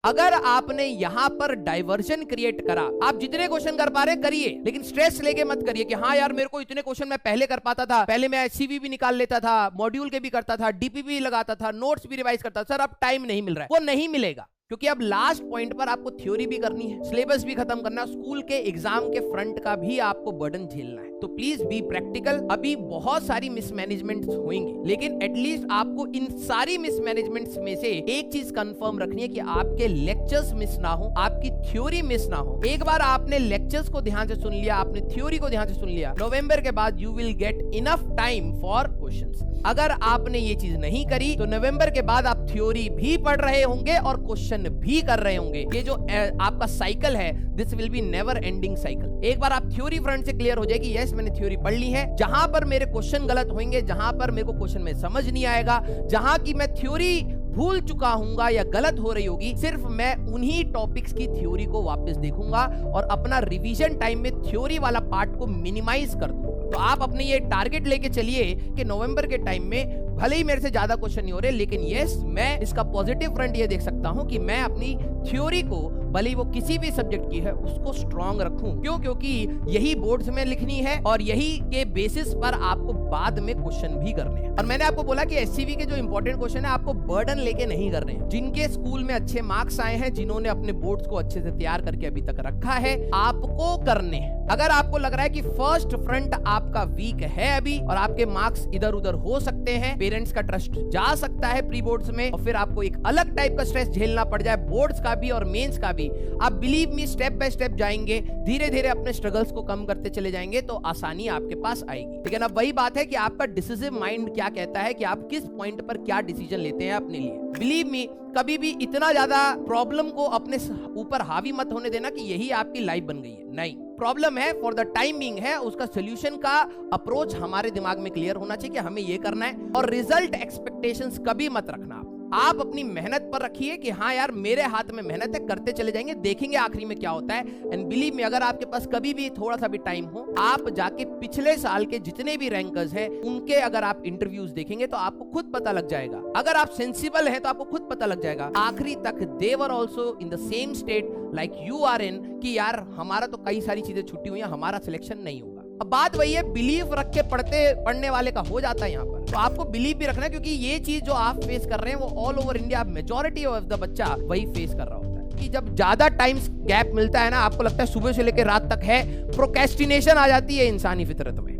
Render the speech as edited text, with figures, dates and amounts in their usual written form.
अगर आपने यहाँ पर डाइवर्जन क्रिएट करा, आप जितने क्वेश्चन कर पा रहे करिए, लेकिन स्ट्रेस लेके मत करिए कि हाँ यार मेरे को इतने क्वेश्चन मैं पहले कर पाता था, पहले मैं सीवी भी निकाल लेता था, मॉड्यूल के भी करता था, डीपीपी लगाता था, नोट्स भी रिवाइज करता था। सर अब टाइम नहीं मिल रहा है, वो नहीं मिलेगा, क्योंकि अब लास्ट पॉइंट पर आपको थ्योरी भी करनी है, सिलेबस भी खत्म करना है, स्कूल के एग्जाम के फ्रंट का भी आपको बर्डन झेलना है। तो प्लीज बी प्रैक्टिकल। अभी बहुत सारी मिसमैनेजमेंट होंगी, लेकिन एटलीस्ट आपको इन सारी मिसमैनेजमेंट्स में से एक चीज कंफर्म रखनी है कि आपके लेक्चर्स मिस ना हो, आपकी थ्योरी मिस ना हो। एक बार आपने लेक्चर्स को ध्यान से सुन लिया, आपने थ्योरी को ध्यान से सुन लिया, नवंबर के बाद you will get enough time for questions. अगर आपने ये चीज नहीं करी तो नवंबर के बाद आप थ्योरी भी पढ़ रहे होंगे और क्वेश्चन भी कर रहे होंगे। ये जो आपका साइकिल है, this will be never ending cycle. एक बार आप थ्योरी फ्रंट से क्लियर हो जाए कि यस मैंने थ्योरी पढ़ ली है, जहां पर मेरे क्वेश्चन गलत होंगे, जहां पर मेरे को क्वेश्चन में समझ नहीं आएगा, जहां की मैं थ्योरी भूल चुका हूंगा या गलत हो रही होगी, सिर्फ मैं उन्हीं टॉपिक्स की थ्योरी को वापस देखूंगा और अपना रिवीजन टाइम में थ्योरी वाला पार्ट को मिनिमाइज कर दूंगा। तो आप अपने ये टारगेट लेके चलिए कि नवंबर के टाइम में भले ही मेरे से ज्यादा क्वेश्चन नहीं हो रहे, लेकिन यस मैं इसका पॉजिटिव फ्रंट ये देख सकता हूं कि मैं अपनी थ्योरी को, भले ही वो किसी भी सब्जेक्ट की है, उसको स्ट्रांग रखूं। क्यों? क्योंकि यही बोर्ड्स में लिखनी है और यही के बेसिस पर आपको बाद में क्वेश्चन भी करने हैं। और मैंने आपको बोला कि एससीवी के जो इंपॉर्टेंट क्वेश्चन है आपको बर्डन लेके नहीं करने हैं। जिनके स्कूल में अच्छे मार्क्स आए हैं, जिन्होंने अपने बोर्ड्स को अच्छे से तैयार करके अभी तक रखा है, आपको करने हैं। अगर आपको लग रहा है कि फर्स्ट फ्रंट आपका वीक है अभी और आपके मार्क्स इधर उधर हो सकते हैं, पेरेंट्स का ट्रस्ट जा सकता है प्री बोर्ड्स में, और फिर आपको एक अलग टाइप का स्ट्रेस झेलना पड़ जाए बोर्ड्स का भी और मेंस का भी, आप believe me step by step जाएंगे, धीरे धीरे अपने स्ट्रगल्स को कम करते चले जाएंगे तो आसानी आपके पास आएगी। लेकिन अब वही बात है कि आपका डिसिसिव माइंड क्या कहता है कि आप किस पॉइंट पर क्या डिसीजन लेते हैं अपने लिए। बिलीव मी, कभी भी इतना ज्यादा प्रॉब्लम को अपने ऊपर हावी मत होने देना कि यही आपकी लाइफ बन गई है। नहीं, प्रॉब्लम है फॉर द टाइमिंग है, उसका सोल्यूशन का अप्रोच हमारे दिमाग में क्लियर होना चाहिए कि हमें ये करना है। और रिजल्ट एक्सपेक्टेशंस कभी मत रखना। आप अपनी मेहनत पर रखिए कि हाँ यार मेरे हाथ में मेहनत है, करते चले जाएंगे, देखेंगे आखिरी में क्या होता है। एंड बिलीव मी, अगर आपके पास कभी भी थोड़ा सा भी टाइम हो, आप जाके पिछले साल के जितने भी रैंकर्स हैं उनके अगर आप इंटरव्यूज देखेंगे तो आपको खुद पता लग जाएगा। अगर आप सेंसिबल हैं तो आपको खुद पता लग जाएगा आखिरी तक they were also in the same state like you are in, कि यार हमारा तो कई सारी चीजें छुट्टी हुई, हमारा सिलेक्शन नहीं होगा। अब बात वही है, बिलीव रख के पढ़ने वाले का हो जाता है यहाँ पर। तो आपको बिलीव भी रखना है, क्योंकि ये चीज जो आप फेस कर रहे हैं वो all over India majority of the बच्चा वही फेस कर रहा होता है। कि जब ज्यादा टाइम गैप मिलता है ना, आपको लगता है सुबह से लेकर रात तक है, प्रोक्रेस्टिनेशन आ जाती है इंसानी फितरत में।